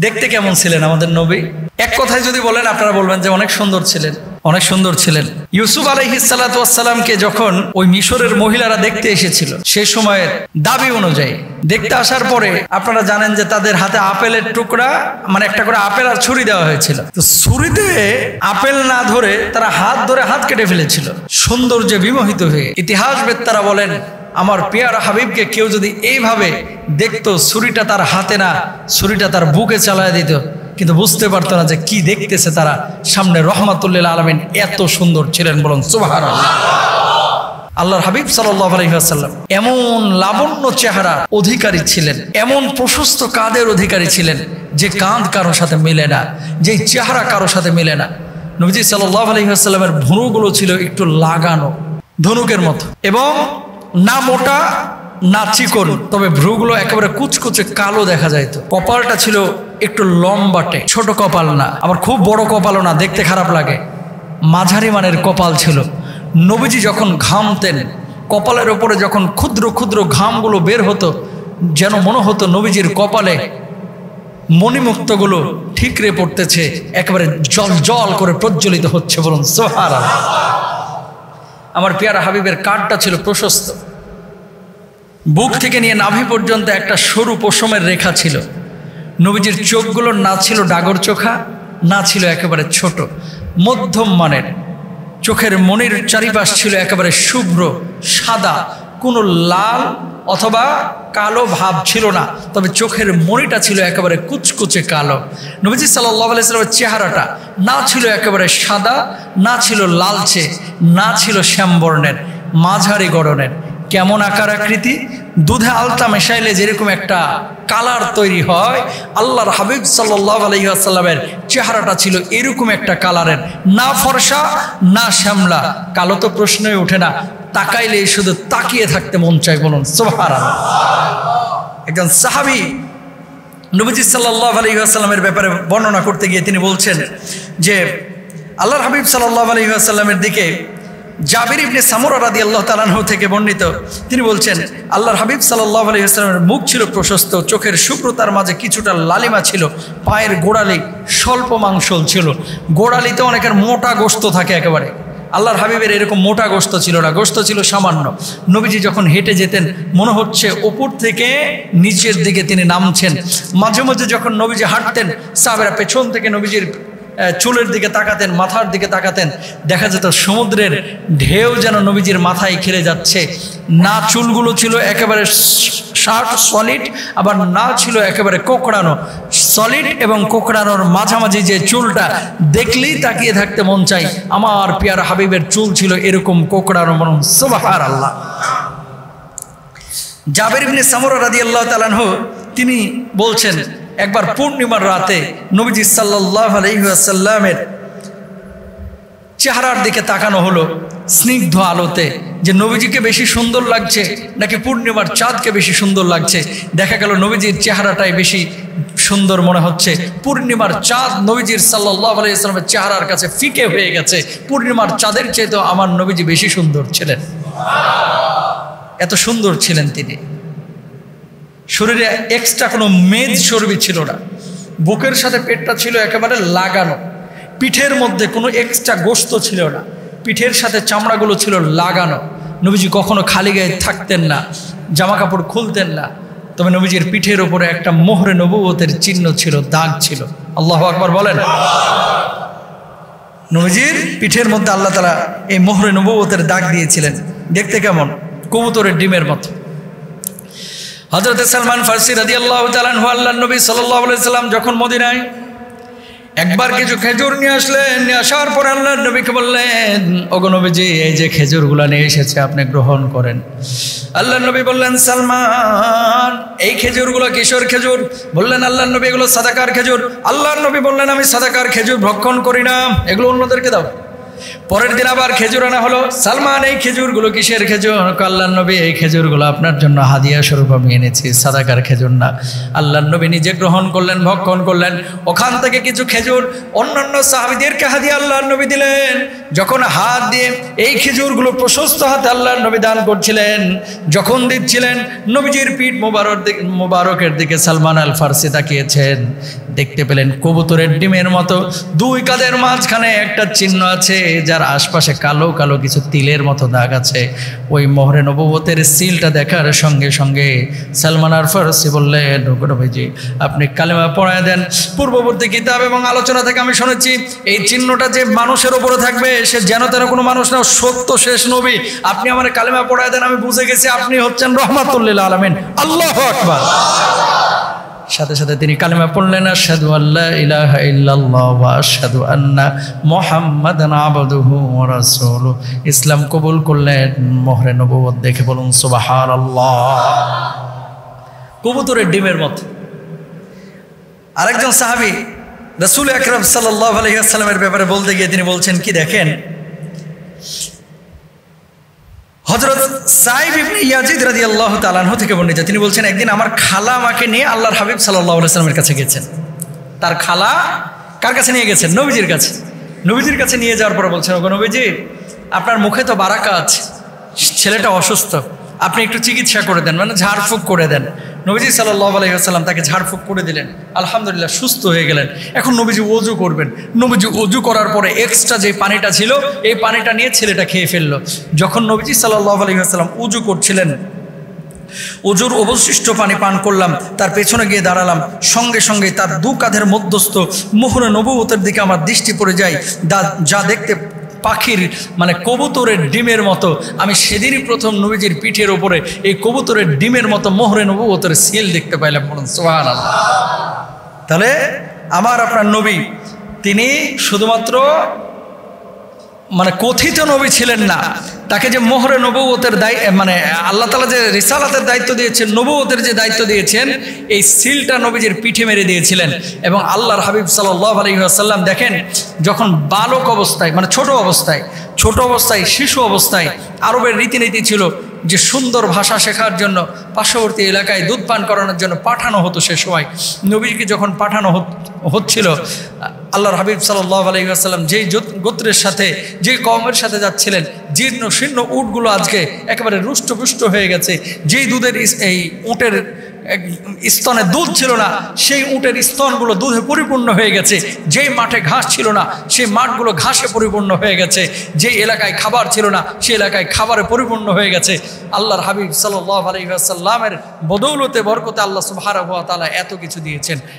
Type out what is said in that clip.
দেখতে কেমন ছিলেন আমাদের নবী? এক কথায় যদি বলেন আপনারা বলবেন যে অনেক সুন্দর ছিলেন, অনেক সুন্দর ছিলেন। ইউসুফ আলাইহিস সালাতু ওয়াস সালামকে যখন ওই মিশরের মহিলারা দেখতে এসেছিল, সেই সময়ের দাবি অনুযায়ী দেখতে আসার পরে আপনারা জানেন যে তাদের হাতে আপেলের টুকরা, মানে একটা করে আপেল আর ছুরি দেওয়া হয়েছিল। তো ছুরিতে আপেল না ধরে তারা হাত ধরে হাত কেটে ফেলেছিল সৌন্দর্যে বিমোহিত হয়ে। ইতিহাসবেত্তারা বলেন আমার পেয়ারা হাবিবকে কেউ যদি এইভাবে দেখতো, ছুরিটা তার হাতে না, ছুরিটা তার বুকে চালায় দিত, কিন্তু বুঝতে পারতো না যে কি দেখতেছে তারা। সামনে রহমাতুল্লিল আলামিন এত সুন্দর ছিলেন, বলুন সুবহানাল্লাহ। আল্লাহর হাবিব সাল্লাল্লাহু আলাইহি ওয়াসাল্লাম এমন লাবণ্য চেহারা অধিকারী ছিলেন, এমন প্রশস্ত কাঁধের অধিকারী ছিলেন যে কাঁধ কারোর সাথে মিলে না, যে চেহারা কারোর সাথে মিলে না। নবীজি সাল্লাল্লাহু আলাইহি ওয়াসাল্লামের ভ্রুগুলো ছিল একটু লাগানো ধনুকের মতো, এবং না মোটা না চিকন, তবে ভ্রুগুলো একেবারে কুচকুচে কালো দেখা যাইত। কপালটা ছিল একটু লম্বাটে, ছোট কপাল না, আবার খুব বড় কপালও না, দেখতে খারাপ লাগে, মাঝারি মানের কপাল ছিল। নবীজি যখন ঘামতেন, কপালের ওপরে যখন ক্ষুদ্র ক্ষুদ্র ঘামগুলো বের হতো, যেন মনে হতো নবীজির কপালে মণিমুক্তগুলো ঠিকরে পড়তেছে, একেবারে জল জল করে প্রজ্বলিত হচ্ছে, বলুন সুবহানাল্লাহ। আমার পেয়ারা হাবিবের কাঁধটা ছিল প্রশস্ত, বুক থেকে নিয়ে নাভি পর্যন্ত একটা সরু পশমের রেখা ছিল। নবীজির চোখগুলোর না ছিল ডাগর চোখা, না ছিল একেবারে ছোট, মধ্যম মানের। চোখের মনির চারিপাশ ছিল একেবারে শুভ্র সাদা, কোনো লাল অথবা কালো ভাব ছিল না, তবে চোখের মনিটা ছিল একেবারে কুচকুচে কালো। নবীজি সাল্লাল্লাহু আলাইহি ওয়াসাল্লামের চেহারাটা না ছিল একেবারে সাদা, না ছিল লালচে, না ছিল শ্যামবর্ণের, মাঝারি গড়নের। কেমন আকার আকৃতি? দুধে আলতা মেশাইলে যেরকম একটা কালার তৈরি হয়, আল্লাহর হাবিব সাল্লাল্লাহু আলাইহি ওয়াসাল্লামের চেহারাটা ছিল এরকম একটা কালারের, না ফর্সা না শ্যামলা, কালো তো প্রশ্নই ওঠে না, তাকাইলে শুধু তাকিয়ে থাকতে মন চায়, বলুন সুবহানাল্লাহ। একজন সাহাবী নবীজি সাল্লাল্লাহু আলাইহি ওয়াসাল্লামের ব্যাপারে বর্ণনা করতে গিয়ে তিনি বলছেন যে আল্লাহর হাবিব সাল্লাল্লাহু আলাইহি ওয়াসাল্লামের দিকে জাবির ইবনে সামুরা রাদিয়াল্লাহু তাআলা আনহু থেকে বর্ণিত, তিনি বলছেন আল্লাহর হাবিব সাল্লাল্লাহু আলাইহি ওয়াসাল্লামের মুখ ছিল প্রশস্ত, চোখের শুভ্রতার মাঝে কিছুটা লালিমা ছিল, পায়ের গোড়ালি স্বল্প মাংসল ছিল। গোড়ালিতে অনেকের মোটা গোশত থাকে একেবারে, আল্লাহর হাবিবের এরকম মোটা গোশত ছিল না, গোশত ছিল সামান্য। নবীজি যখন হেঁটে যেতেন মনে হচ্ছে উপর থেকে নিচের দিকে তিনি নামছেন। মাঝে মাঝে যখন নবীজি হাঁটতেন, সাহাবারা পেছন থেকে নবীজির চুলের দিকে তাকাতেন, মাথার দিকে তাকাতেন, দেখা যেত সমুদ্রের ঢেউ যেন নবীজির মাথায় খেলে যাচ্ছে। না চুলগুলো ছিল একেবারে শার্ট সলিড, আবার না ছিল একেবারে কোকড়ানো। সলিড এবং কোকড়ানোর মাঝামাঝি যে চুলটা, দেখলেই তাকিয়ে থাকতে মন চাই। আমার পেয়ারা হাবিবের চুল ছিল এরকম কোকড়ানো, বলুন সুবহানাল্লাহ। জাবির ইবনে সামুরা রাদিয়াল্লাহু তাআলা আনহু তিনি বলছেন একবার পূর্ণিমার রাতে নবীজি সাল্লাল্লাহু আলাইহি ওয়াসাল্লামের চেহারার দিকে তাকানো হলো স্নিগ্ধ আলোতে, যে নবীজিকে বেশি সুন্দর লাগছে নাকি পূর্ণিমার চাঁদকে বেশি সুন্দর লাগছে। দেখা গেল নবীজির চেহারাটাই বেশি সুন্দর মনে হচ্ছে। পূর্ণিমার চাঁদ নবীজির সাল্লাল্লাহু আলাইহি ওয়াসাল্লামের চেহারার কাছে ফিকে হয়ে গেছে। পূর্ণিমার চাঁদের চাইতেও আমার নবীজি বেশি সুন্দর ছিলেন, এত সুন্দর ছিলেন তিনি। শরীরে এক্সট্রা কোনো মেদ চর্বি ছিল না, বুকের সাথে পেটটা ছিল একেবারে লাগানো, পিঠের মধ্যে কোনো এক্সট্রা গোশত ছিল না, পিঠের সাথে চামড়াগুলো ছিল লাগানো। নবীজি কখনো খালি গায়ে থাকতেন না, জামা কাপড় খুলতেন না, তবে নবীজির পিঠের ওপরে একটা মোহরে নবুয়তের চিহ্ন ছিল, দাগ ছিল। আল্লাহু আকবার বলেন। নবীজির পিঠের মধ্যে আল্লাহ তাআলা এই মোহরে নবুয়তের দাগ দিয়েছিলেন। দেখতে কেমন? কবুতরের ডিমের মতো। হযরত সালমান ফারসি রাদিয়াল্লাহু তাআলা আনহু আল্লাহর নবী সাল্লাল্লাহু আলাইহি ওয়াসাল্লাম যখন মদিনায় একবার কিছু খেজুর নিয়ে আসলেন, নিয়ে আসার পর আল্লাহর নবীকে বললেন, ওগো নবীজি, এই যে খেজুরগুলো নিয়ে এসেছে আপনি গ্রহণ করেন। আল্লাহর নবী বললেন, সালমান এই খেজুরগুলো কিসের খেজুর? বললেন আল্লাহর নবী এগুলো সাদাকার খেজুর। আল্লাহর নবী বললেন, আমি সাদাকার খেজুর ভক্ষণ করি না, এগুলো অন্যদেরকে দাও। পরের দিন আবার খেজুর আনা হলো। সালমান, এই খেজুরগুলো কিসের খেজুর? আল্লাহর নবী, এই খেজুরগুলো আপনার জন্য হাদিয়া স্বরূপ আমি এনেছি, সাদাকার খেজুর না। আল্লাহর নবী নিজে গ্রহণ করলেন, ভক্ষণ করলেন। ওখান থেকে কিছু খেজুর অন্যান্য সাহাবীদেরকে হাদিয়া আল্লাহর নবী দিলেন। যখন হাত দিয়ে এই খেজুরগুলো প্রশস্ত হাতে আল্লাহর নবী দান করছিলেন, যখন দিচ্ছিলেন, নবীজির পিঠ মোবারকের দিকে সালমান আল ফারসি তাকিয়েছেন। দেখতে পেলেন কবুতরের ডিমের মতো দুই কাঁধের মাঝখানে একটা চিহ্ন আছে, যার আশপাশে কালো কালো কিছু তিলের মতো দাগ আছে। ওই মোহরে নবুয়তের সিলটা দেখার সঙ্গে সঙ্গে সালমান আল ফারসি বললেন, নবীজি আপনি কালেমা পড়ায় দেন। পূর্ববর্তী কিতাব এবং আলোচনা থেকে আমি শুনেছি এই চিহ্নটা যে মানুষের উপরে থাকবে সে যেন তেন কোনো মানুষ না, সত্য শেষ নবী। আপনি আমার কালেমা পড়ায় দেন, আমি বুঝে গেছি আপনি হচ্ছেন রহমাতুল লিল আলামিন। আল্লাহু আকবার। সাথে সাথে তিনি কালেমা পড়লেন, আশহাদু আল্লা ইলাহা ইল্লাল্লাহ ওয়া আশহাদু আন্না মুহাম্মাদান আবদুহু ওয়া রাসূলুহু। ইসলাম কবুল করলেন। মোহরে নবুয়ত দেখে বলুন সুবহানাল্লাহ। কবুতরের ডিমের মতো। আরেকজন সাহাবী রাসূল আকরাম সাল্লাল্লাহু আলাইহি ওয়াসাল্লামের ব্যাপারে বলতে গিয়ে তিনি বলছেন কি দেখেন, হযরত সাইব ইবনে ইয়াজিদ রাদিয়াল্লাহু তাআলা আনহু থেকে বর্ণিত, তিনি বলছেন একদিন আমার খালা আমাকে নিয়ে আল্লাহর হাবিব সাল্লাল্লাহু আলাইহি ওয়াসাল্লামের কাছে গেছেন। তার খালা কার কাছে নিয়ে গেছেন? নবীজির কাছে। নবীজির কাছে নিয়ে যাওয়ার পরে বলছেন, ওগো নবীজি, আপনার মুখে তো বারাকা আছে, ছেলেটা অসুস্থ, আপনি একটু চিকিৎসা করে দেন, মানে ঝাড়ফুঁক করে দেন। নবীজি সাল্লাল্লাহু আলাইহি ওয়াসাল্লাম তাকে ঝাড়ফুঁক করে দিলেন। আলহামদুলিল্লাহ সুস্থ হয়ে গেলেন। এখন নবীজি ওযু করবেন। নবীজি ওযু করার পরে এক্সট্রা যে পানিটা ছিল এই পানিটা নিয়ে ছেলেটা খেয়ে ফেললো। যখন নবীজি সাল্লাল্লাহু আলাইহি ওয়াসাল্লাম ওযু করছিলেন, ওযুর অবশিষ্ট পানি পান করলাম, তার পেছনে গিয়ে দাঁড়ালাম, সঙ্গে সঙ্গে তার দু কাঁধের মধ্যস্থ মোহরে নবুয়তের দিকে আমার দৃষ্টি পড়ে যায়, যা দেখতে পাখির মানে কবুতরের ডিমের মতো। আমি সেদিনই প্রথম নবীজির পিঠের ওপরে এই কবুতরের ডিমের মতো মোহরে নবুয়তের সিল দেখতে পাইলাম। বলুন সুবহানাল্লাহ। তাহলে আমার আপনার নবী তিনি শুধুমাত্র মানে কথিত নবী ছিলেন না, তাকে যে মোহরে নবুয়তের মানে আল্লাহ তাআলা যে রিসালাতের দায়িত্ব দিয়েছেন, নবুয়তের যে দায়িত্ব দিয়েছেন, এই সিলটা নবীজির পিঠে মেরে দিয়েছিলেন। এবং আল্লাহর হাবিব সাল্লাল্লাহু আলাইহি ওয়াসাল্লাম দেখেন, যখন বালক অবস্থায় মানে ছোট অবস্থায় শিশু অবস্থায় আরবের রীতিনীতি ছিল যে সুন্দর ভাষা শেখার জন্য পার্শ্ববর্তী এলাকায় দুধ পান করানোর জন্য পাঠানো হতো। সে সময় নবীকে যখন পাঠানো হচ্ছিল, আল্লাহর হাবিব সাল্লাল্লাহু আলাইহি ওয়াসাল্লাম যেই গোত্রের সাথে যেই কওমের সাথে যাচ্ছিলেন, জীর্ণ শীর্ণ উটগুলো আজকে একেবারে রুষ্টপুষ্ট হয়ে গেছে। যেই দুধের এই উটের স্তনে দুধ ছিল না, সেই উটের স্তনগুলো দুধে পরিপূর্ণ হয়ে গেছে। যেই মাঠে ঘাস ছিল না, সেই মাঠগুলো ঘাসে পরিপূর্ণ হয়ে গেছে। যেই এলাকায় খাবার ছিল না, সেই এলাকায় খাবারে পরিপূর্ণ হয়ে গেছে। আল্লাহর হাবিব সাল্লাল্লাহু আলাইহি ওয়াসাল্লামের বদৌলতে বরকতে আল্লাহ সুবহানাহু ওয়া তাআলা এত কিছু দিয়েছেন।